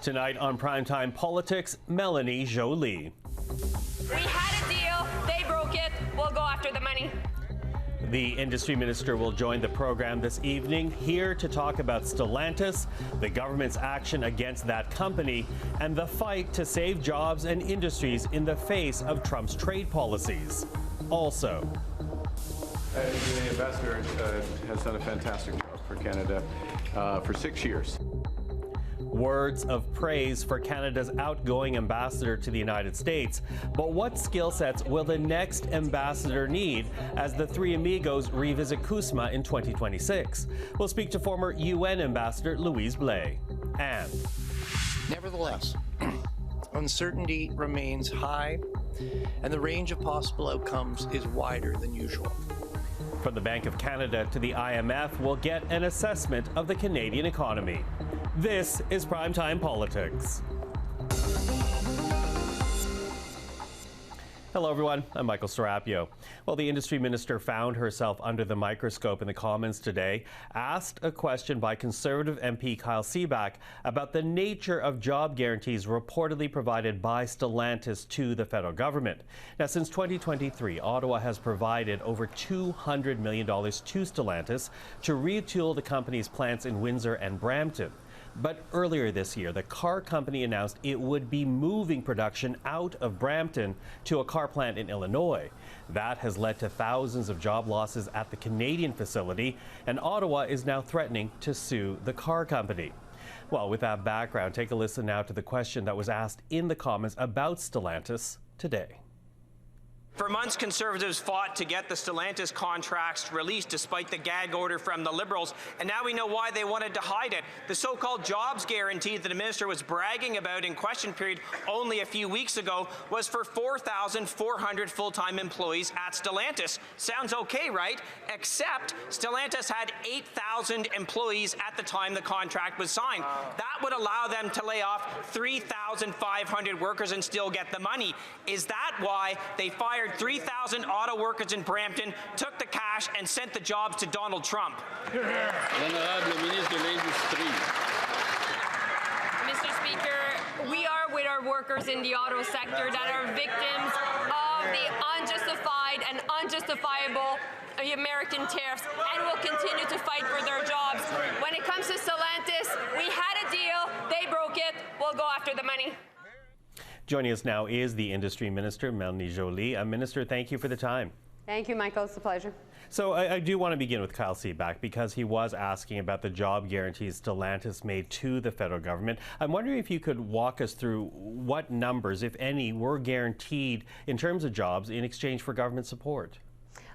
Tonight on Primetime Politics, Mélanie Joly. We had a deal, they broke it, we'll go after the money. The industry minister will join the program this evening, here to talk about Stellantis, the government's action against that company, and the fight to save jobs and industries in the face of Trump's trade policies. Also, the ambassador has done a fantastic job for Canada for 6 years. Words of praise for Canada's outgoing ambassador to the United States. But what skill sets will the next ambassador need as the three amigos revisit CUSMA in 2026? We'll speak to former UN Ambassador Louise Blais. And nevertheless, uncertainty remains high, and the range of possible outcomes is wider than usual. From the Bank of Canada to the IMF, we'll get an assessment of the Canadian economy. This is Primetime Politics. Hello, everyone. I'm Michael Serapio. Well, the industry minister found herself under the microscope in the Commons today, asked a question by Conservative MP Kyle Seaback about the nature of job guarantees reportedly provided by Stellantis to the federal government. Now, since 2023, Ottawa has provided over $200 million to Stellantis to retool the company's plants in Windsor and Brampton. But earlier this year, the car company announced it would be moving production out of Brampton to a car plant in Illinois. That has led to thousands of job losses at the Canadian facility, and Ottawa is now threatening to sue the car company. Well, with that background, take a listen now to the question that was asked in the Commons about Stellantis today. For months, Conservatives fought to get the Stellantis contracts released despite the gag order from the Liberals, and now we know why they wanted to hide it. The so-called jobs guarantee that the minister was bragging about in question period only a few weeks ago was for 4,400 full-time employees at Stellantis. Sounds okay, right? Except Stellantis had 8,000 employees at the time the contract was signed. That would allow them to lay off 3,500 workers and still get the money. Is that why they fired 3,000 auto workers in Brampton, took the cash, and sent the jobs to Donald Trump? Honorable Minister de l'Industrie. Mr. Speaker, we are with our workers in the auto sector that are victims of the unjustified and unjustifiable American tariffs, and will continue to fight for their jobs. When it comes to Stellantis, we had a deal, they broke it, we'll go after the money. Joining us now is the industry minister, Mélanie Joly. Minister, thank you for the time. Thank you, Michael. It's a pleasure. So I do want to begin with Kyle Seaback because he was asking about the job guarantees Stellantis made to the federal government. I'm wondering if you could walk us through what numbers, if any, were guaranteed in terms of jobs in exchange for government support.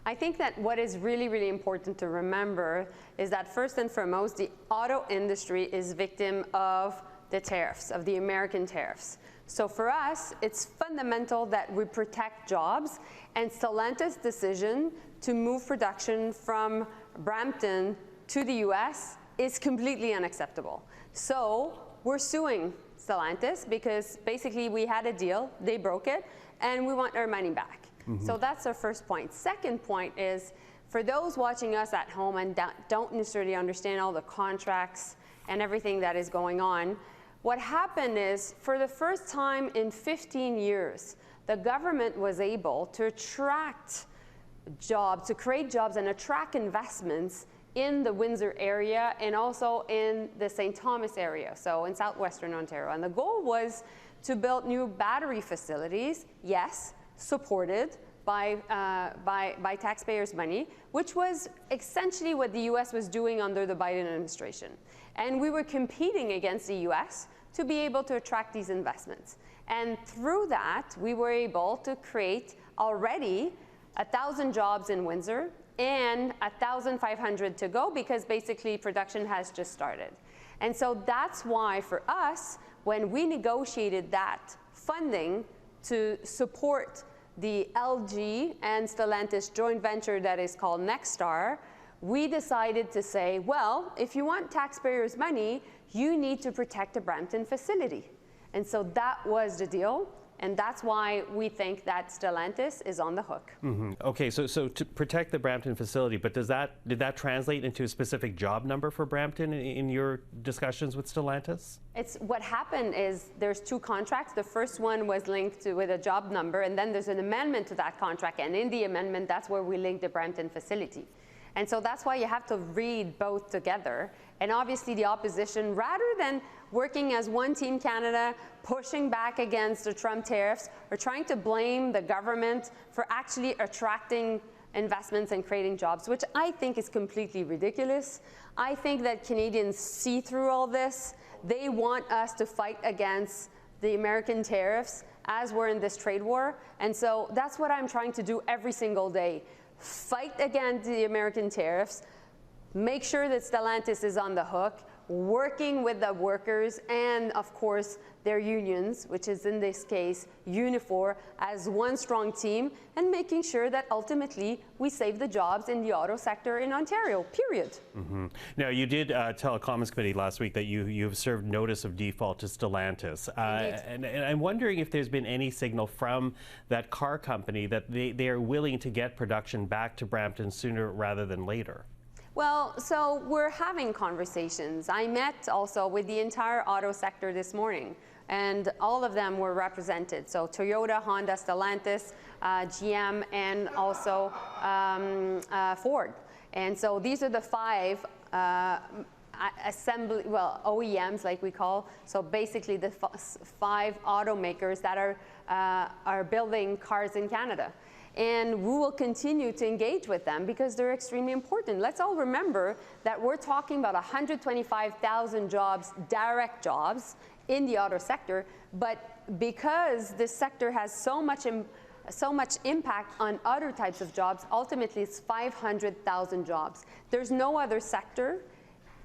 I think that what is really, really important to remember is that first and foremost, the auto industry is victim of the tariffs, of the American tariffs. So for us, it's fundamental that we protect jobs, and Stellantis' decision to move production from Brampton to the US is completely unacceptable. So we're suing Stellantis because basically we had a deal, they broke it, and we want our money back. So that's our first point. Second point is, for those watching us at home and don't necessarily understand all the contracts and everything that is going on, what happened is, for the first time in 15 years, the government was able to attract jobs, to create jobs and attract investments in the Windsor area and also in the St. Thomas area, so in southwestern Ontario. And the goal was to build new battery facilities, yes, supported by taxpayers' money, which was essentially what the US was doing under the Biden administration. And we were competing against the US to be able to attract these investments. And through that, we were able to create already 1,000 jobs in Windsor and 1,500 to go, because basically production has just started. And so that's why for us, when we negotiated that funding to support the LG and Stellantis joint venture that is called Nexstar, we decided to say, well, if you want taxpayers' money, you need to protect the Brampton facility. And so that was the deal. And that's why we think that Stellantis is on the hook. Okay, so to protect the Brampton facility, but did that translate into a specific job number for Brampton in your discussions with Stellantis? It's what happened is there's two contracts. The first one was linked with a job number, and then there's an amendment to that contract. And in the amendment, that's where we link the Brampton facility. And so that's why you have to read both together. And obviously the opposition, rather than working as one Team Canada, pushing back against the Trump tariffs, or trying to blame the government for actually attracting investments and creating jobs, which I think is completely ridiculous. I think that Canadians see through all this. They want us to fight against the American tariffs as we're in this trade war. And so that's what I'm trying to do every single day. Fight against the American tariffs, make sure that Stellantis is on the hook, working with the workers and, of course, their unions, which is in this case Unifor, as one strong team, and making sure that ultimately we save the jobs in the auto sector in Ontario, period. Now, you did tell a Commons Committee last week that you've served notice of default to Stellantis. And I'm wondering if there's been any signal from that car company that they are willing to get production back to Brampton sooner rather than later. Well, so we're having conversations. I met also with the entire auto sector this morning, and all of them were represented. So Toyota, Honda, Stellantis, GM, and also Ford. And so these are the five OEMs, like we call. So basically the five automakers that are building cars in Canada. And we will continue to engage with them because they're extremely important. Let's all remember that we're talking about 125,000 jobs, direct jobs, in the auto sector. But because this sector has so much impact on other types of jobs, ultimately it's 500,000 jobs. There's no other sector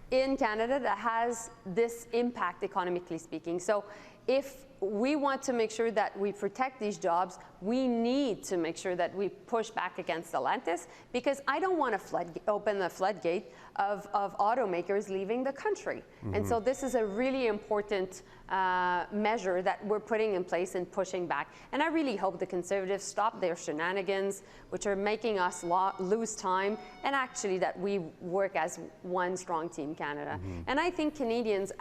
in Canada that has this impact, economically speaking. So if we want to make sure that we protect these jobs, we need to make sure that we push back against Stellantis, because I don't want to open the floodgate of automakers leaving the country. And so this is a really important measure that we're putting in place and pushing back. And I really hope the Conservatives stop their shenanigans, which are making us lose time, and actually that we work as one strong Team Canada. And I think Canadians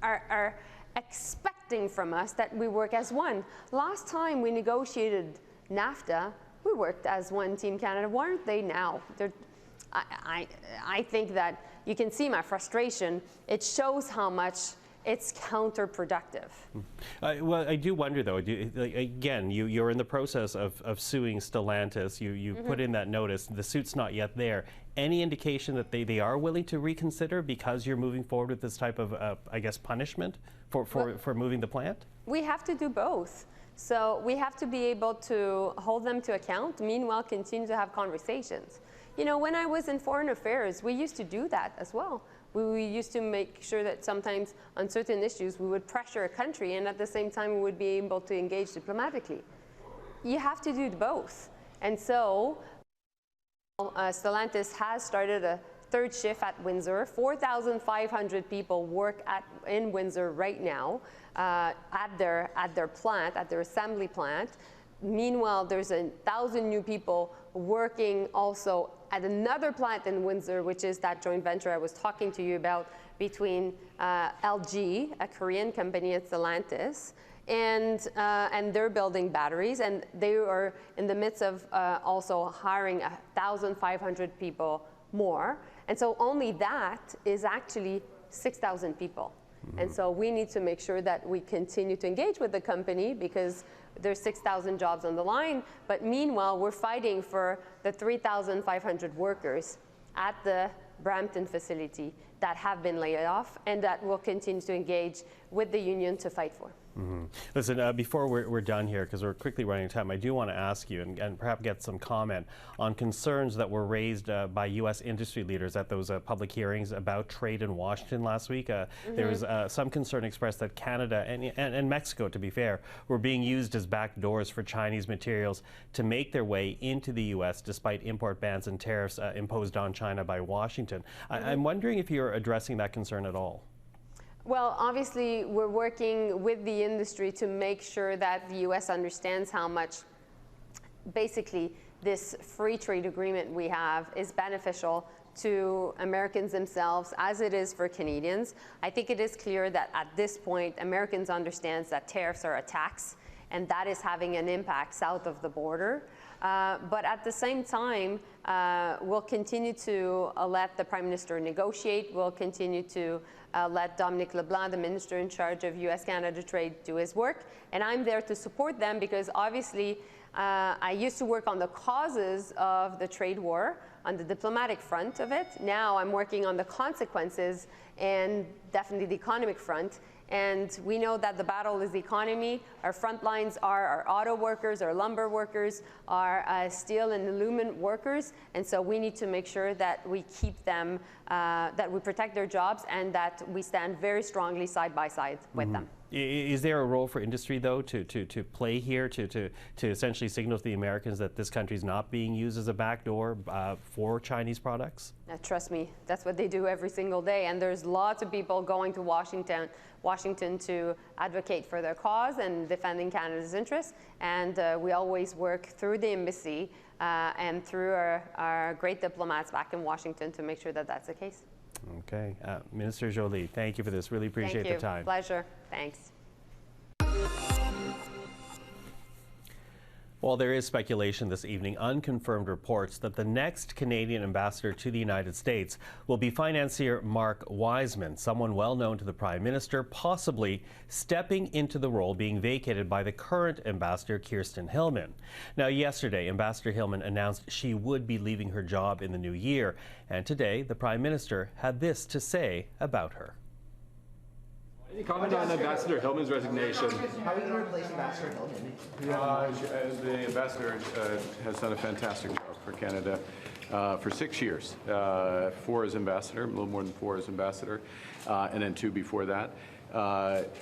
are expecting from us that we work as one. Last time we negotiated NAFTA, we worked as one Team Canada. Why aren't they now? I think that you can see my frustration. It shows how much it's counterproductive. Well, I do wonder, though, again, you're in the process of suing Stellantis. You put in that notice. The suit's not yet there. Any indication that they are willing to reconsider because you're moving forward with this type of, I guess, punishment for moving the plant? We have to do both. So we have to be able to hold them to account, meanwhile continue to have conversations. You know, when I was in foreign affairs, we used to do that as well. We used to make sure that sometimes on certain issues we would pressure a country, and at the same time we would be able to engage diplomatically. You have to do both. And so Stellantis has started a third shift at Windsor. 4,500 people work in Windsor right now at their plant, at their assembly plant. Meanwhile, there's 1,000 new people working also at another plant in Windsor, which is that joint venture I was talking to you about between LG, a Korean company, and Stellantis, and they're building batteries, and they are in the midst of also hiring 1,500 people more. And so only that is actually 6,000 people. And so we need to make sure that we continue to engage with the company because there's 6,000 jobs on the line. But meanwhile, we're fighting for the 3,500 workers at the Brampton facility that have been laid off and that will continue to engage with the union to fight for. Listen, before we're done here, because we're quickly running out of time, I do want to ask you and perhaps get some comment on concerns that were raised by U.S. industry leaders at those public hearings about trade in Washington last week. There was some concern expressed that Canada and Mexico, to be fair, were being used as back doors for Chinese materials to make their way into the U.S. despite import bans and tariffs imposed on China by Washington. I'm wondering if you're addressing that concern at all. Well, obviously, we're working with the industry to make sure that the U.S. understands how much basically this free trade agreement we have is beneficial to Americans themselves as it is for Canadians. I think it is clear that at this point, Americans understand that tariffs are a tax, and that is having an impact south of the border. But at the same time, we'll continue to let the Prime Minister negotiate. We'll continue to let Dominic LeBlanc, the Minister in charge of U.S.-Canada trade, do his work. And I'm there to support them because obviously I used to work on the causes of the trade war, on the diplomatic front of it. Now I'm working on the consequences and definitely the economic front. And we know that the battle is the economy. Our front lines are our auto workers, our lumber workers, our steel and aluminum workers. And so we need to make sure that we keep them, that we protect their jobs, and that we stand very strongly side by side with them. Is there a role for industry, though, to play here, to essentially signal to the Americans that this country is not being used as a backdoor for Chinese products? Trust me, that's what they do every single day. And there's lots of people going to Washington to advocate for their cause and defending Canada's interests. And we always work through the embassy and through our great diplomats back in Washington to make sure that that's the case. Okay. Minister Joly, thank you for this. Really appreciate the time. Pleasure. Thanks. Well, there is speculation this evening, unconfirmed reports that the next Canadian ambassador to the United States will be financier Mark Wiseman, someone well known to the Prime Minister, possibly stepping into the role being vacated by the current ambassador, Kirsten Hillman. Now, yesterday, Ambassador Hillman announced she would be leaving her job in the new year, and today the Prime Minister had this to say about her. Any comment on Ambassador Hillman's resignation? How are you going to replace Ambassador Hillman? The ambassador has done a fantastic job for Canada for 6 years. 4 as ambassador, a little more than 4 as ambassador, and then 2 before that,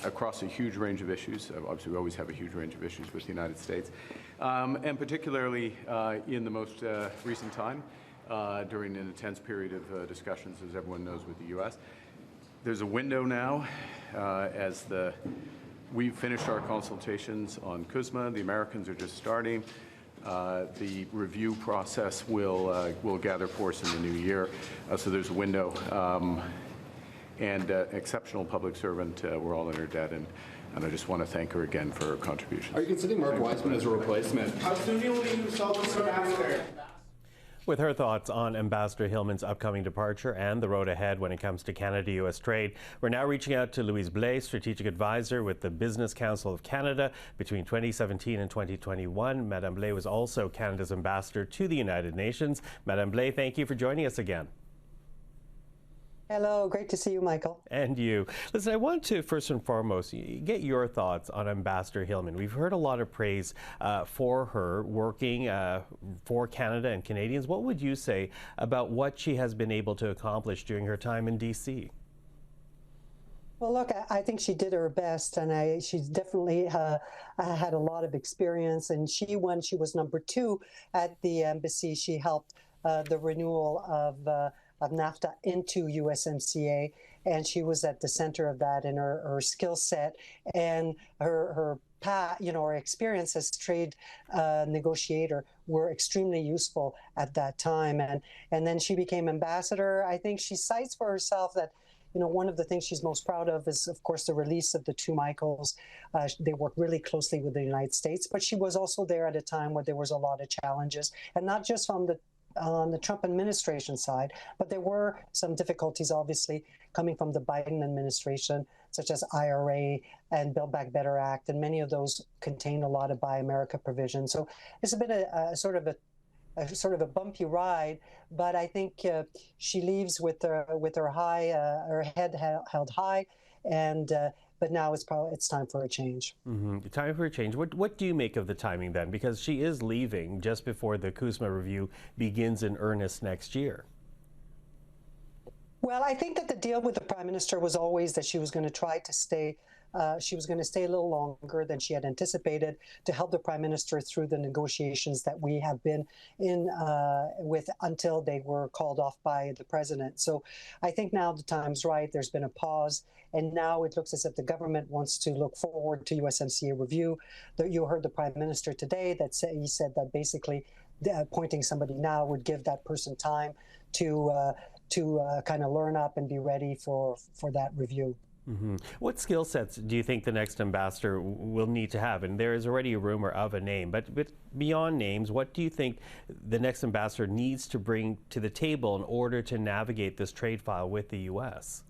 across a huge range of issues. Obviously, we always have a huge range of issues with the United States, and particularly in the most recent time, during an intense period of discussions, as everyone knows, with the U.S. There's a window now as we've finished our consultations on CUSMA. The Americans are just starting. The review process will gather force in the new year. So there's a window. And exceptional public servant. We're all in her debt. And I just want to thank her again for her contributions. Are you considering Mark Wiseman as a replacement? How soon will you solve this ambassador? With her thoughts on Ambassador Hillman's upcoming departure and the road ahead when it comes to Canada-U.S. trade, we're now reaching out to Louise Blais, Strategic Advisor with the Business Council of Canada. Between 2017 and 2021, Madame Blais was also Canada's ambassador to the United Nations. Madame Blais, thank you for joining us again. Hello, great to see you, Michael. And you. Listen, I want to first and foremost get your thoughts on Ambassador Hillman. We've heard a lot of praise for her working for Canada and Canadians. What would you say about what she has been able to accomplish during her time in D.C.? Well, look, I think she did her best, and she's definitely had a lot of experience. And when she was number 2 at the embassy, she helped the renewal of NAFTA into USMCA, and she was at the center of that, and her skill set and her experience as trade negotiator were extremely useful at that time. And then she became ambassador. I think she cites for herself that, one of the things she's most proud of is, of course, the release of the 2 Michaels. They worked really closely with the United States, but she was also there at a time where there was a lot of challenges, and not just on the Trump administration side, but there were some difficulties, obviously, coming from the Biden administration, such as IRA and Build Back Better Act, and many of those contain a lot of Buy America provisions. So it's been a sort of a bumpy ride, but I think she leaves with her head held high, and but now it's time for a change. Time for a change. What do you make of the timing then? Because she is leaving just before the CUSMA review begins in earnest next year. Well, I think that the deal with the Prime Minister was always that she was going to try to stay she was going to stay a little longer than she had anticipated to help the Prime Minister through the negotiations that we have been in with until they were called off by the President. So I think now the time's right. There's been a pause, and now it looks as if the government wants to look forward to USMCA review. You heard the Prime Minister today that he said that basically appointing somebody now would give that person time to kind of learn up and be ready for that review. Mm-hmm. What skill sets do you think the next ambassador will need to have? And there is already a rumor of a name, but beyond names, what do you think the next ambassador needs to bring to the table in order to navigate this trade file with the U.S.?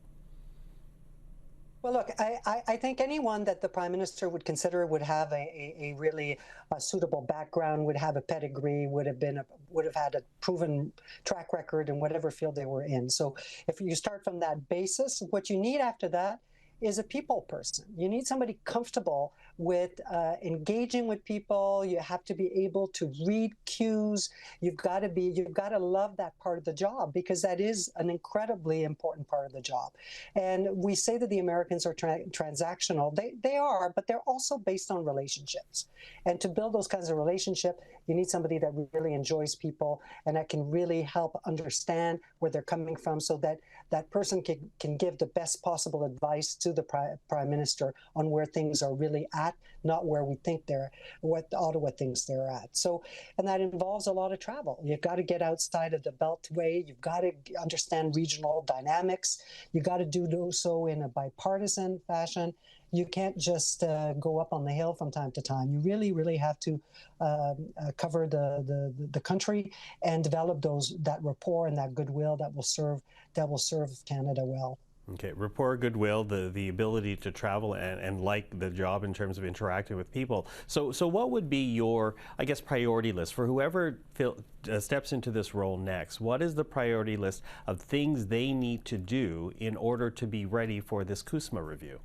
Well, look, I think anyone that the Prime Minister would consider would have a really suitable background, would have a pedigree, would have had a proven track record in whatever field they were in. So if you start from that basis, what you need after that is a people person. You need somebody comfortable with engaging with people. You have to be able to read cues. You've got to love that part of the job, because that is an incredibly important part of the job. And we say that the Americans are transactional. They are, but they're also based on relationships. And to build those kinds of relationships, you need somebody that really enjoys people and that can really help understand where they're coming from, so that that person can give the best possible advice to the Prime Minister on where things are really at, not where we think what Ottawa thinks they're at. So, and that involves a lot of travel. You've got to get outside of the Beltway. You've got to understand regional dynamics. You've got to do so in a bipartisan fashion. You can't just go up on the Hill from time to time. You really, really have to cover the country and develop that rapport and that goodwill that will serve Canada well. Okay, rapport, goodwill, the ability to travel and like the job in terms of interacting with people. So what would be your, I guess, priority list for whoever steps into this role next? What is the priority list of things they need to do in order to be ready for this CUSMA review?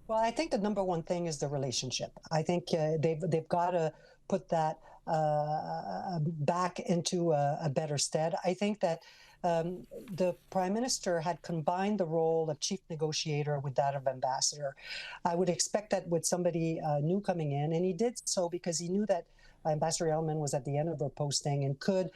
Well, I think the number one thing is the relationship. I think they've got to put that back into a better stead. I think that the Prime Minister had combined the role of chief negotiator with that of ambassador. I would expect that with somebody new coming in, and he did so because he knew that Ambassador Hillman was at the end of her posting and could,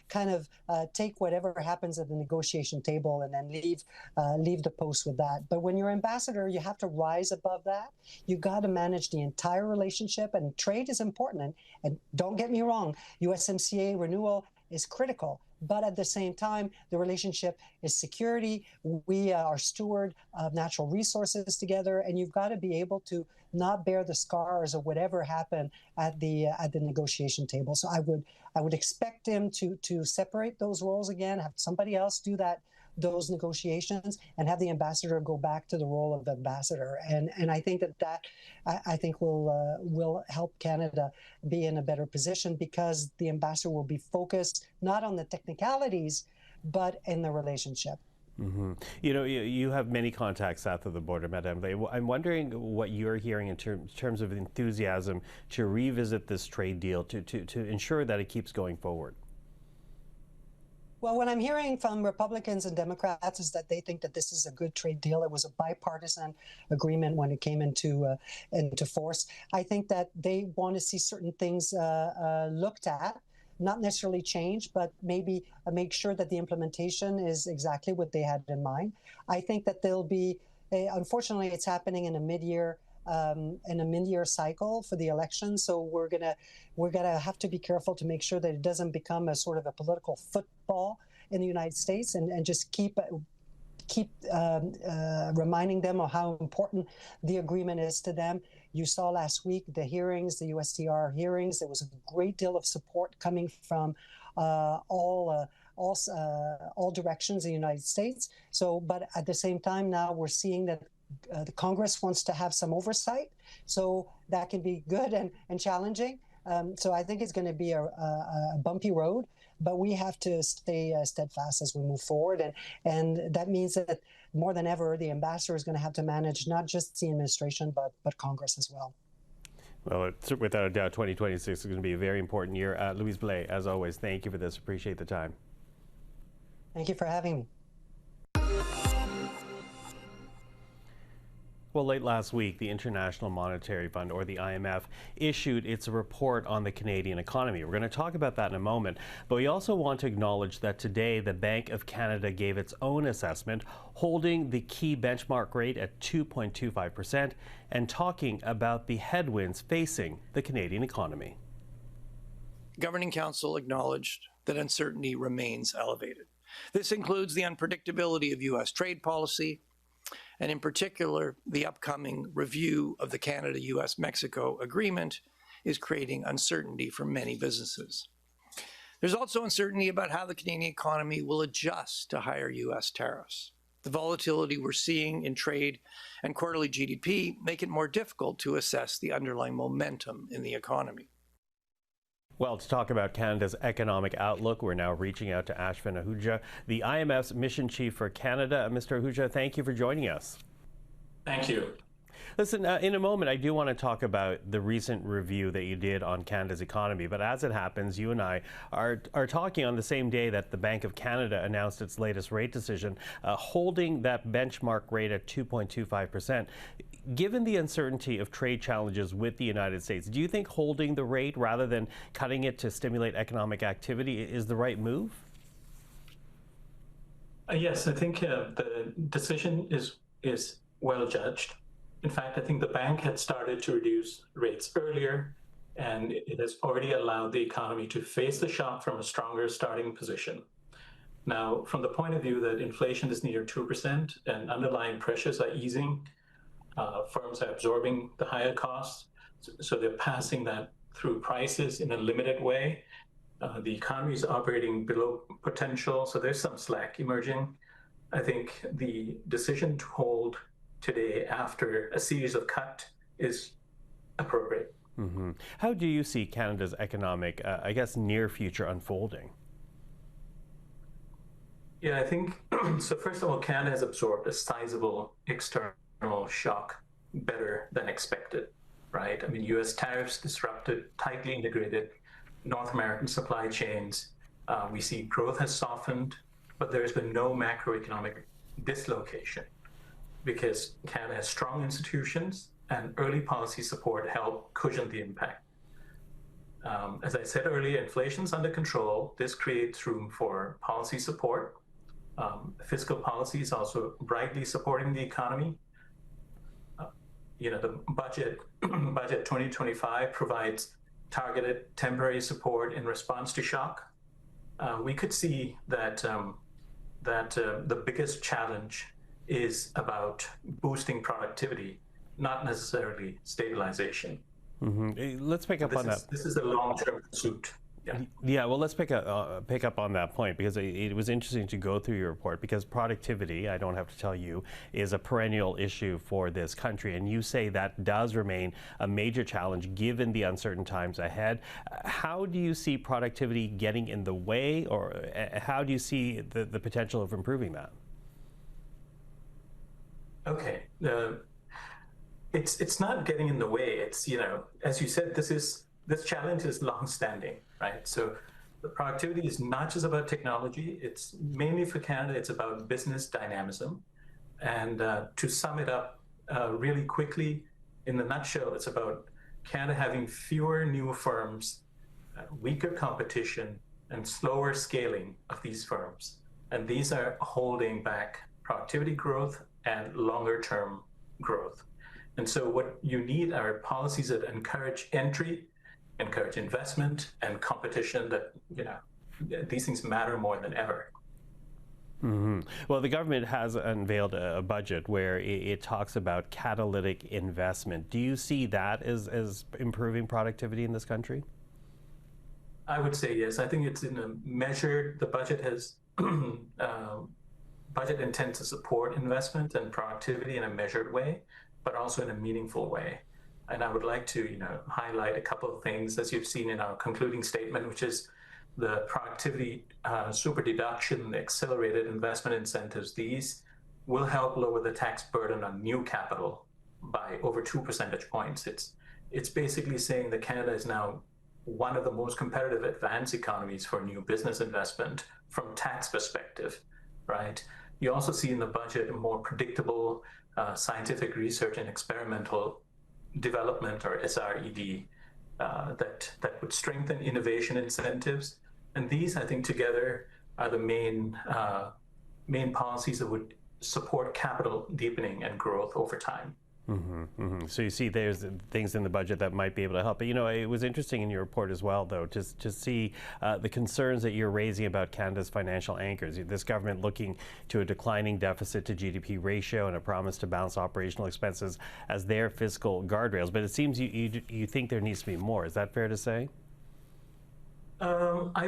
kind of take whatever happens at the negotiation table and then leave the post with that. But when you're ambassador, you have to rise above that. You got to manage the entire relationship, and trade is important. And don't get me wrong, USMCA renewal is critical. But at the same time, the relationship is security. We are steward of natural resources together, and you've got to be able to not bear the scars of whatever happened at the negotiation table. So I would expect him to separate those roles again, have somebody else do those negotiations, and have the ambassador go back to the role of ambassador. And I think that will help Canada be in a better position, because the ambassador will be focused not on the technicalities, but in the relationship. Mm-hmm. You have many contacts south of the border, Madame Blais. I'm wondering what you're hearing in terms of enthusiasm to revisit this trade deal to ensure that it keeps going forward. Well, what I'm hearing from Republicans and Democrats is that they think that this is a good trade deal. It was a bipartisan agreement when it came into force. I think that they want to see certain things looked at, not necessarily change, but maybe make sure that the implementation is exactly what they had in mind. I think that there'll be, unfortunately, it's happening in a mid-year cycle for the election. So we're gonna have to be careful to make sure that it doesn't become a sort of a political football in the United States, and just keep reminding them of how important the agreement is to them. You saw last week the hearings, the USTR hearings. There was a great deal of support coming from all directions in the United States. So, but at the same time, now we're seeing that the Congress wants to have some oversight, so that can be good and challenging. So I think it's going to be a bumpy road, but we have to stay steadfast as we move forward. And that means that more than ever, the ambassador is going to have to manage not just the administration, but Congress as well. Well, without a doubt, 2026 is going to be a very important year. Louise Blais, as always, thank you for this. Appreciate the time. Thank you for having me. Well, late last week, the International Monetary Fund, or the IMF, issued its report on the Canadian economy. We're going to talk about that in a moment, but we also want to acknowledge that today the Bank of Canada gave its own assessment, holding the key benchmark rate at 2.25% and talking about the headwinds facing the Canadian economy. Governing Council acknowledged that uncertainty remains elevated. This includes the unpredictability of U.S. trade policy, and in particular, the upcoming review of the Canada-US-Mexico agreement is creating uncertainty for many businesses. There's also uncertainty about how the Canadian economy will adjust to higher U.S. tariffs. The volatility we're seeing in trade and quarterly GDP make it more difficult to assess the underlying momentum in the economy. Well, to talk about Canada's economic outlook, we're now reaching out to Ashvin Ahuja, the IMF's Mission Chief for Canada. Mr. Ahuja, thank you for joining us. Thank you. Listen, in a moment, I do want to talk about the recent review that you did on Canada's economy. But as it happens, you and I are talking on the same day that the Bank of Canada announced its latest rate decision, holding that benchmark rate at 2.25%. Given the uncertainty of trade challenges with the United States, do you think holding the rate rather than cutting it to stimulate economic activity is the right move? Yes, I think the decision is well judged. In fact, I think the bank had started to reduce rates earlier, and it has already allowed the economy to face the shock from a stronger starting position. Now, from the point of view that inflation is near 2% and underlying pressures are easing, firms are absorbing the higher costs, so they're passing that through prices in a limited way. The economy is operating below potential, so there's some slack emerging. I think the decision to hold today after a series of cuts is appropriate. Mm-hmm. How do you see Canada's economic, near future unfolding? Yeah, I think, so first of all, Canada has absorbed a sizable external shock better than expected, right? I mean, US tariffs disrupted tightly integrated North American supply chains. We see growth has softened, but there's been no macroeconomic dislocation because Canada has strong institutions and early policy support help cushion the impact. As I said earlier, inflation's under control. This creates room for policy support. Fiscal policy is also brightly supporting the economy. The budget 2025 provides targeted temporary support in response to shock. We could see that the biggest challenge is about boosting productivity, not necessarily stabilization. Mm-hmm. Let's pick up on that. This is a long-term pursuit. Yeah, well, let's pick up on that point, because it was interesting to go through your report, because productivity, I don't have to tell you, is a perennial issue for this country. And you say that does remain a major challenge given the uncertain times ahead. How do you see productivity getting in the way, or how do you see the potential of improving that? Okay. It's not getting in the way. It's, as you said, this challenge is long-standing, right? So the productivity is not just about technology. It's mainly for Canada, it's about business dynamism. And to sum it up really quickly, in the nutshell, it's about Canada having fewer new firms, weaker competition, and slower scaling of these firms. And these are holding back productivity growth and longer-term growth. And so what you need are policies that encourage entry, encourage investment and competition, that, these things matter more than ever. Mm-hmm. Well, the government has unveiled a budget where it talks about catalytic investment. Do you see that as improving productivity in this country? I would say yes. I think it's in a measure. The budget has budget intends to support investment and productivity in a measured way, but also in a meaningful way. And I would like to, highlight a couple of things, as you've seen in our concluding statement, which is the productivity super deduction, the accelerated investment incentives. These will help lower the tax burden on new capital by over 2 percentage points. It's basically saying that Canada is now one of the most competitive advanced economies for new business investment from tax perspective, right? You also see in the budget a more predictable scientific research and experimental development, or SR&ED, that would strengthen innovation incentives. And these, I think, together are the main policies that would support capital deepening and growth over time. So you see there's things in the budget that might be able to help. But, you know, it was interesting in your report as well, though, to see the concerns that you're raising about Canada's financial anchors. This government looking to a declining deficit to GDP ratio and a promise to balance operational expenses as their fiscal guardrails. But it seems you think there needs to be more. Is that fair to say? I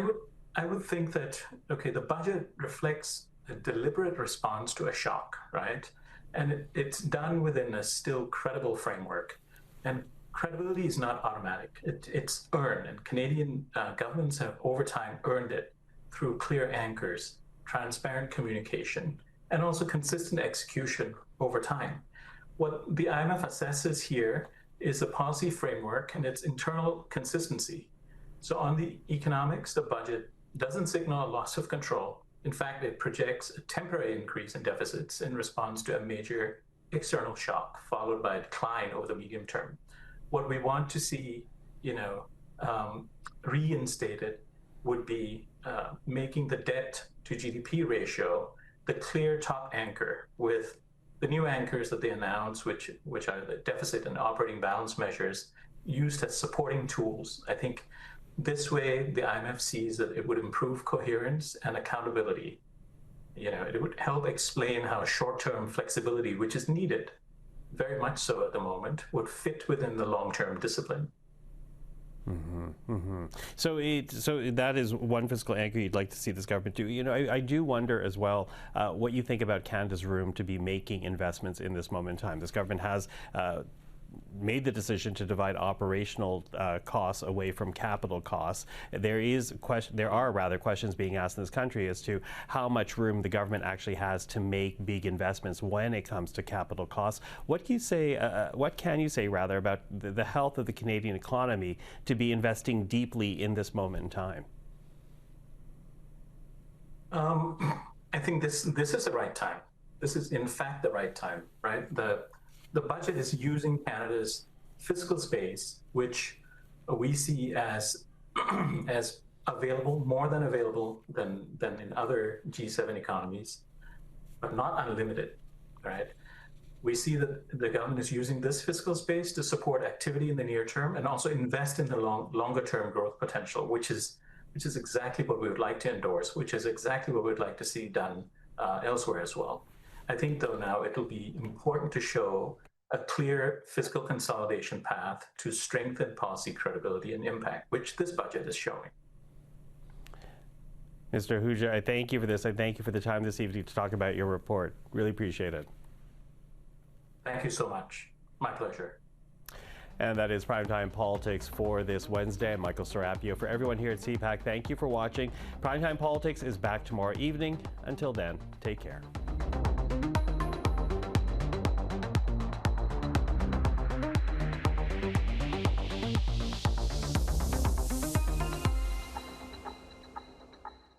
would think that, okay, the budget reflects a deliberate response to a shock, right? And it's done within a still credible framework. And credibility is not automatic. It's earned, and Canadian governments have over time earned it through clear anchors, transparent communication, and also consistent execution over time. What the IMF assesses here is the policy framework and its internal consistency. So on the economics, the budget doesn't signal a loss of control. In fact, it projects a temporary increase in deficits in response to a major external shock, followed by a decline over the medium term. What we want to see, reinstated would be making the debt to GDP ratio the clear top anchor, with the new anchors that they announce, which are the deficit and operating balance measures, used as supporting tools. I think this way, the IMF sees that it would improve coherence and accountability. It would help explain how short-term flexibility, which is needed, very much so at the moment, would fit within the long-term discipline. So that is one fiscal anchor you'd like to see this government do. You know, I do wonder as well what you think about Canada's room to be making investments in this moment in time. This government has made the decision to divide operational costs away from capital costs. There are questions being asked in this country as to how much room the government actually has to make big investments when it comes to capital costs. What can you say about the health of the Canadian economy to be investing deeply in this moment in time? I think this is the right time. This is in fact the right time, right? The budget is using Canada's fiscal space, which we see as available, more than available than in other G7 economies, but not unlimited, right? We see that the government is using this fiscal space to support activity in the near term and also invest in the longer term growth potential, which is exactly what we would like to endorse, which is exactly what we'd like to see done elsewhere as well. I think, though, now it'll be important to show a clear fiscal consolidation path to strengthen policy credibility and impact, which this budget is showing. Mr. Ahuja, I thank you for this. I thank you for the time this evening to talk about your report. Really appreciate it. Thank you so much. My pleasure. And that is Primetime Politics for this Wednesday. I'm Michael Serapio. For everyone here at CPAC, thank you for watching. Primetime Politics is back tomorrow evening. Until then, take care.